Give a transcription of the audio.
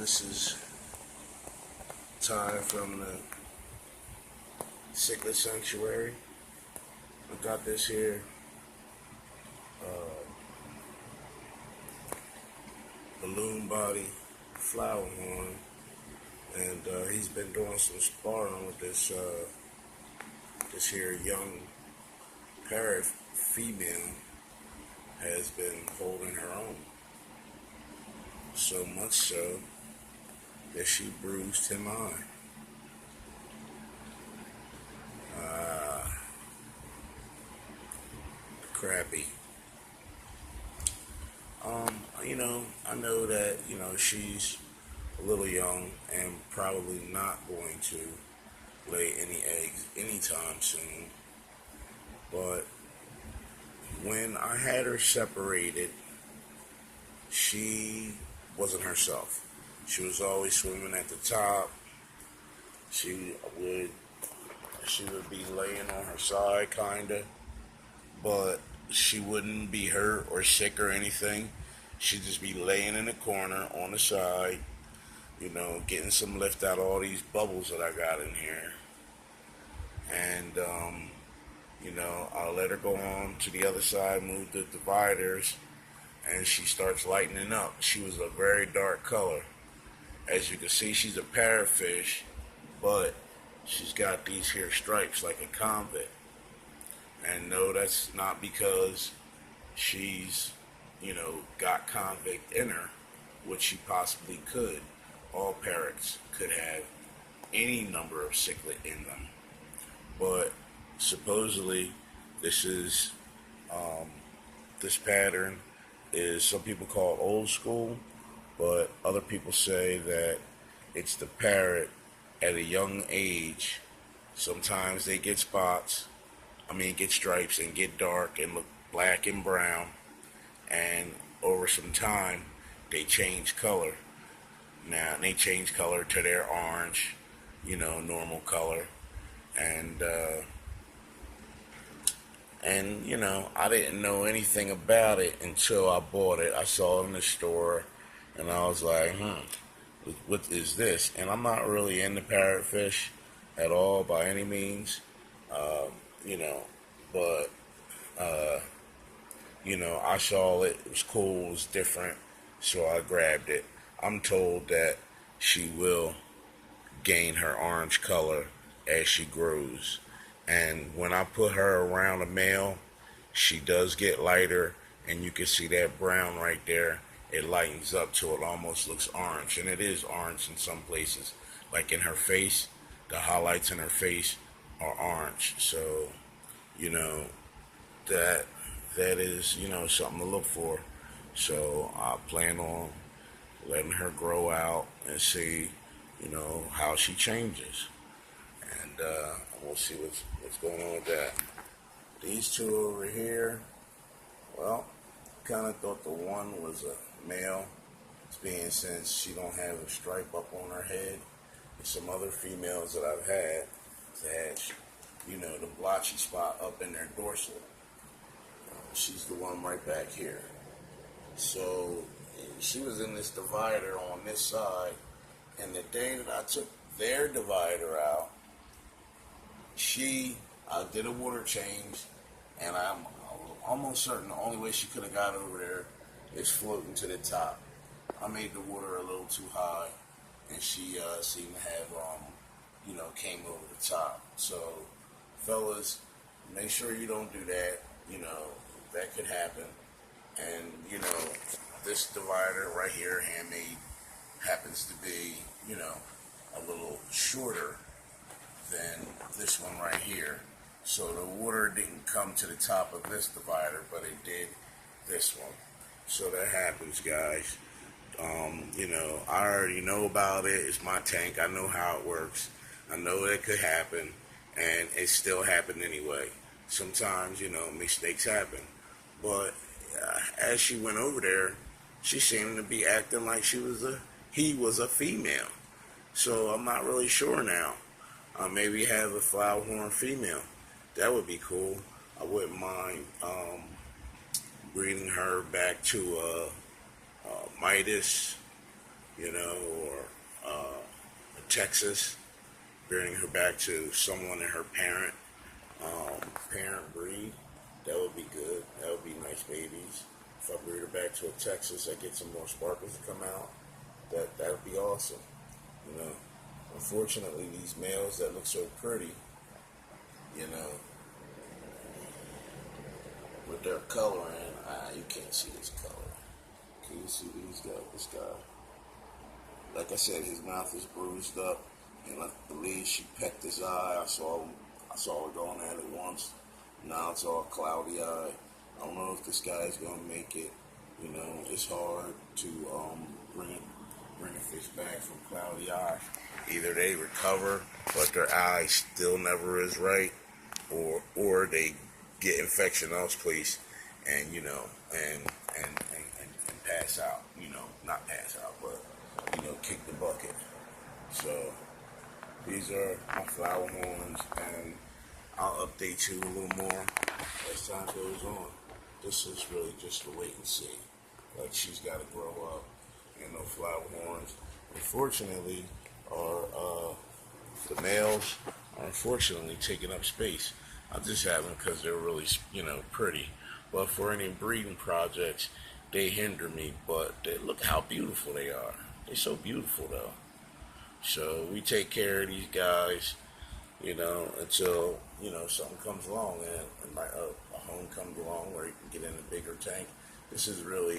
This is Ty from the Cichlid Sanctuary. I got this here balloon body flower horn, and he's been doing some sparring with this here young parrot female. Has been holding her own, so much so that she bruised him eye. Crappy. I know that, she's a little young and probably not going to lay any eggs anytime soon. But when I had her separated, she wasn't herself. She was always swimming at the top. She would she would be laying on her side, kinda, but she wouldn't be hurt or sick or anything. She'd just be laying in the corner on the side, getting some lift out of all these bubbles that I got in here. And, I'll let her go on to the other side, move the dividers, and she starts lightening up. She was a very dark color. As you can see, she's a parrotfish, but she's got these here stripes like a convict. And no, that's not because she's, got convict in her, which she possibly could. All parrots could have any number of cichlid in them. But supposedly, this is, this pattern is, some people call it old school, but other people say that it's the parrot at a young age. Sometimes they get spots, get stripes and get dark and look black and brown, and over some time they change color. Now they change color to their orange, normal color, and I didn't know anything about it until I bought it. I saw it in the store, and I was like, what is this? And I'm not really into parrotfish at all by any means, but I saw it. It was cool. It was different, so I grabbed it. I'm told that she will gain her orange color as she grows, and when I put her around a male, she does get lighter, and you can see that brown right there. It lightens up to it almost looks orange, and it is orange in some places, like in her face. The highlights in her face are orange, so that that is something to look for. So I plan on letting her grow out and see how she changes, and we'll see what's going on with that. These two over here, well, kind of thought the one was a male, being since she don't have a stripe up on her head. And some other females that I've had the blotchy spot up in their dorsal. She's the one right back here. So she was in this divider on this side, and the day that I took their divider out, I did a water change, and I'm almost certain the only way she could have got over there is floating to the top. I made the water a little too high, and she seemed to have, came over the top. So, fellas, make sure you don't do that. That could happen. And, this divider right here, handmade, happens to be, a little shorter than this one right here. So the water didn't come to the top of this divider, but it did this one. So that happens, guys. I already know about it. It's my tank. I know how it works. I know it could happen, and it still happened anyway. Sometimes, mistakes happen. But as she went over there, she seemed to be acting like he was a female. So I'm not really sure now. Maybe have a flower horn female. That would be cool. I wouldn't mind breeding her back to Midas or Texas, bringing her back to someone in her parent breed. That would be good. That would be nice babies. If I breed her back to a Texas, I get some more sparkles to come out. That would be awesome. You know, unfortunately, these males that look so pretty, you know, with their coloring, you can't see this color. Can you see these guys? This guy, like I said, his mouth is bruised up, and I believe she pecked his eye. I saw her going at it once. Now it's all cloudy eye. I don't know if this guy is gonna make it. It's hard to bring a fish back from cloudy eye. Either they recover, but their eye still never is right, or they get infection elsewhere, and and pass out. Not pass out, but kick the bucket. So these are my flower horns, and I'll update you a little more as time goes on. This is really just a wait and see. Like, she's got to grow up. Flower horns, unfortunately, are the males are unfortunately taking up space. I just have them because they're really, pretty. But for any breeding projects, they hinder me. But look how beautiful they are. They're so beautiful, though. So we take care of these guys, until something comes along, and like a home comes along where you can get in a bigger tank. This is really